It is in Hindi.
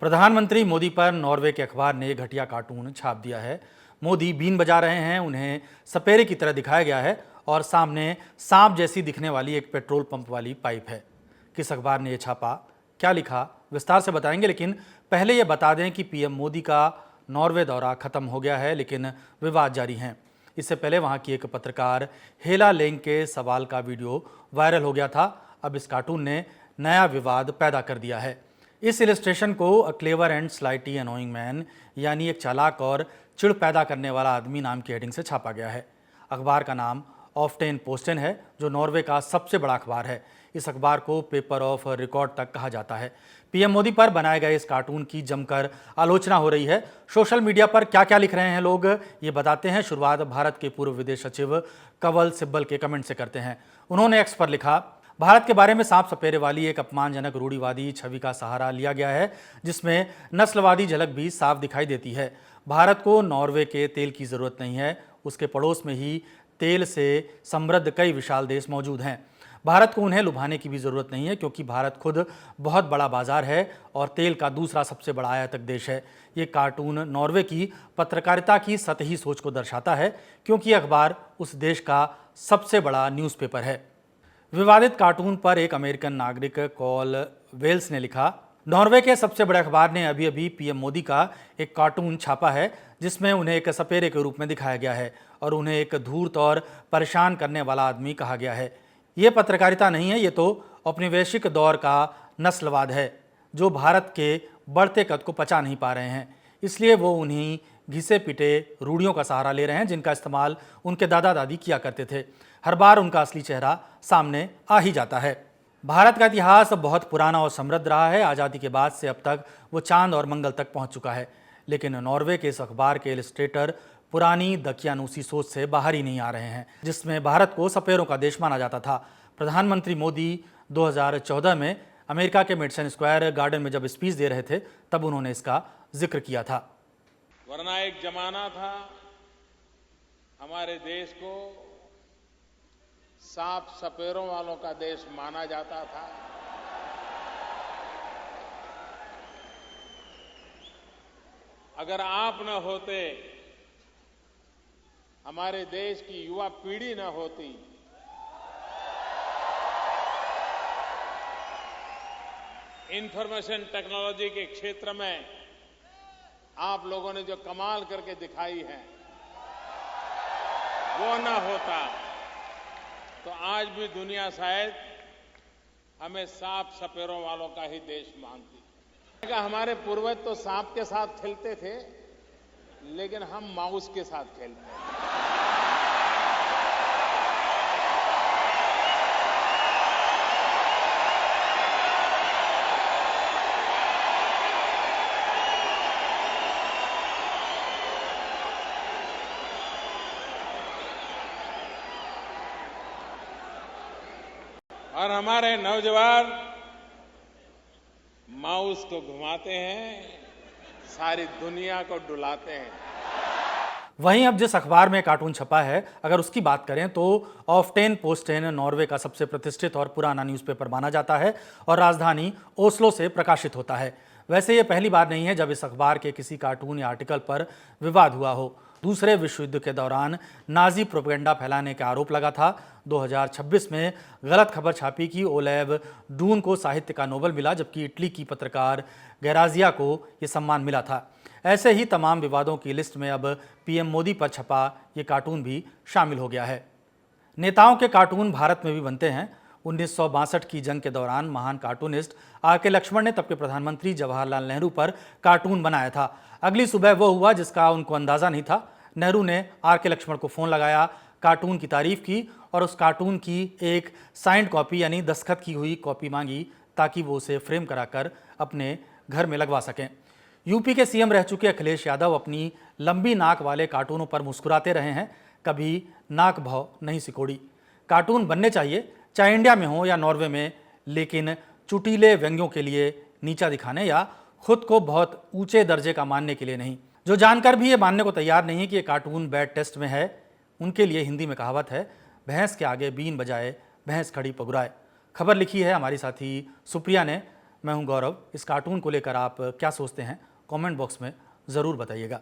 प्रधानमंत्री मोदी पर नॉर्वे के अखबार ने घटिया कार्टून छाप दिया है। मोदी बीन बजा रहे हैं, उन्हें सपेरे की तरह दिखाया गया है और सामने सांप जैसी दिखने वाली एक पेट्रोल पंप वाली पाइप है। किस अखबार ने यह छापा, क्या लिखा, विस्तार से बताएंगे, लेकिन पहले यह बता दें कि पीएम मोदी का नॉर्वे दौरा खत्म हो गया है, लेकिन विवाद जारी हैं। इससे पहले वहां की एक पत्रकार हेला लेंग के सवाल का वीडियो वायरल हो गया था। अब इस कार्टून ने नया विवाद पैदा कर दिया है। इस इलस्ट्रेशन को a clever and slightly annoying man, यानी एक चालाक और चिढ़ पैदा करने वाला आदमी नाम की हेडिंग से छापा गया है। अखबार का नाम ऑफ्टेन पोस्टेन है, जो नॉर्वे का सबसे बड़ा अखबार है। इस अखबार को पेपर ऑफ रिकॉर्ड तक कहा जाता है। पीएम मोदी पर बनाए गए इस कार्टून की जमकर आलोचना हो रही है। सोशल मीडिया पर क्या क्या लिख रहे हैं लोग, ये बताते हैं। शुरुआत भारत के पूर्व विदेश सचिव कंवल सिब्बल के कमेंट से करते हैं। उन्होंने एक्स पर लिखा, भारत के बारे में सांप सपेरे वाली एक अपमानजनक रूढ़िवादी छवि का सहारा लिया गया है, जिसमें नस्लवादी झलक भी साफ दिखाई देती है। भारत को नॉर्वे के तेल की जरूरत नहीं है, उसके पड़ोस में ही तेल से समृद्ध कई विशाल देश मौजूद हैं। भारत को उन्हें लुभाने की भी जरूरत नहीं है, क्योंकि भारत खुद बहुत बड़ा बाजार है और तेल का दूसरा सबसे बड़ा आयातक देश है। ये कार्टून नॉर्वे की पत्रकारिता की सतही सोच को दर्शाता है, क्योंकि अखबार उस देश का सबसे बड़ा न्यूज़पेपर है। विवादित कार्टून पर एक अमेरिकन नागरिक कॉल वेल्स ने लिखा, नॉर्वे के सबसे बड़े अखबार ने अभी अभी पीएम मोदी का एक कार्टून छापा है, जिसमें उन्हें एक सपेरे के रूप में दिखाया गया है और उन्हें एक धूर्त और परेशान करने वाला आदमी कहा गया है। ये पत्रकारिता नहीं है, ये तो औपनिवेशिक दौर का नस्लवाद है, जो भारत के बढ़ते कद को पचा नहीं पा रहे हैं। इसलिए वो उन्हीं घिसे पिटे रूढ़ियों का सहारा ले रहे हैं, जिनका इस्तेमाल उनके दादा दादी किया करते थे। हर बार उनका असली चेहरा सामने आ ही जाता है। भारत का इतिहास बहुत पुराना और समृद्ध रहा है। आज़ादी के बाद से अब तक वो चांद और मंगल तक पहुंच चुका है, लेकिन नॉर्वे के इस अखबार के इलस्ट्रेटर पुरानी दकियानूसी सोच से बाहर ही नहीं आ रहे हैं, जिसमें भारत को सपेरों का देश माना जाता था। प्रधानमंत्री मोदी 2014 में अमेरिका के मेडिसन स्क्वायर गार्डन में जब स्पीच दे रहे थे, तब उन्होंने इसका जिक्र किया था। वरना एक जमाना था हमारे देश को सांप सपेरों वालों का देश माना जाता था। अगर आप न होते, हमारे देश की युवा पीढ़ी न होती, इंफॉर्मेशन टेक्नोलॉजी के क्षेत्र में आप लोगों ने जो कमाल करके दिखाई है, वो न होता तो आज भी दुनिया शायद हमें सांप सपेरों वालों का ही देश मानती। हमारे पूर्वज तो सांप के साथ खेलते थे, लेकिन हम माउस के साथ खेलते हैं। और हमारे नौजवान माउस को घुमाते हैं, सारी दुनिया को डुलाते हैं। वहीं अब जिस अखबार में कार्टून छपा है, अगर उसकी बात करें तो ऑफ्टेन पोस्टेन नॉर्वे का सबसे प्रतिष्ठित और पुराना न्यूज़पेपर माना जाता है और राजधानी ओस्लो से प्रकाशित होता है। वैसे ये पहली बार नहीं है जब इस अखबार के किसी कार्टून या आर्टिकल पर विवाद हुआ हो। दूसरे विश्व युद्ध के दौरान नाजी प्रोपेगेंडा फैलाने का आरोप लगा था। 2026 में गलत खबर छापी कि ओलेव डून को साहित्य का नोबेल मिला, जबकि इटली की पत्रकार गैराजिया को यह सम्मान मिला था। ऐसे ही तमाम विवादों की लिस्ट में अब पीएम मोदी पर छपा ये कार्टून भी शामिल हो गया है। नेताओं के कार्टून भारत में भी बनते हैं। 1962 की जंग के दौरान महान कार्टूनिस्ट आर.के. लक्ष्मण ने तब के प्रधानमंत्री जवाहरलाल नेहरू पर कार्टून बनाया था। अगली सुबह वो हुआ जिसका उनको अंदाजा नहीं था। नेहरू ने आर.के. लक्ष्मण को फ़ोन लगाया, कार्टून की तारीफ की और उस कार्टून की एक साइंड कॉपी यानी दस्तखत की हुई कॉपी मांगी, ताकि वो उसे फ्रेम कराकर अपने घर में लगवा सकें। यूपी के सीएम रह चुके अखिलेश यादव अपनी लंबी नाक वाले कार्टूनों पर मुस्कुराते रहे हैं, कभी नाक भाव नहीं सिकोड़ी। कार्टून बनने चाहिए, चाहे इंडिया में हो या नॉर्वे में, लेकिन चुटीले व्यंग्यों के लिए नीचा दिखाने या खुद को बहुत ऊंचे दर्जे का मानने के लिए नहीं। जो जानकर भी ये मानने को तैयार नहीं है कि ये कार्टून बैड टेस्ट में है, उनके लिए हिंदी में कहावत है, भैंस के आगे बीन बजाए भैंस खड़ी पगुराए। खबर लिखी है हमारी साथी सुप्रिया ने। मैं हूं गौरव। इस कार्टून को लेकर आप क्या सोचते हैं, कमेंट बॉक्स में ज़रूर बताइएगा।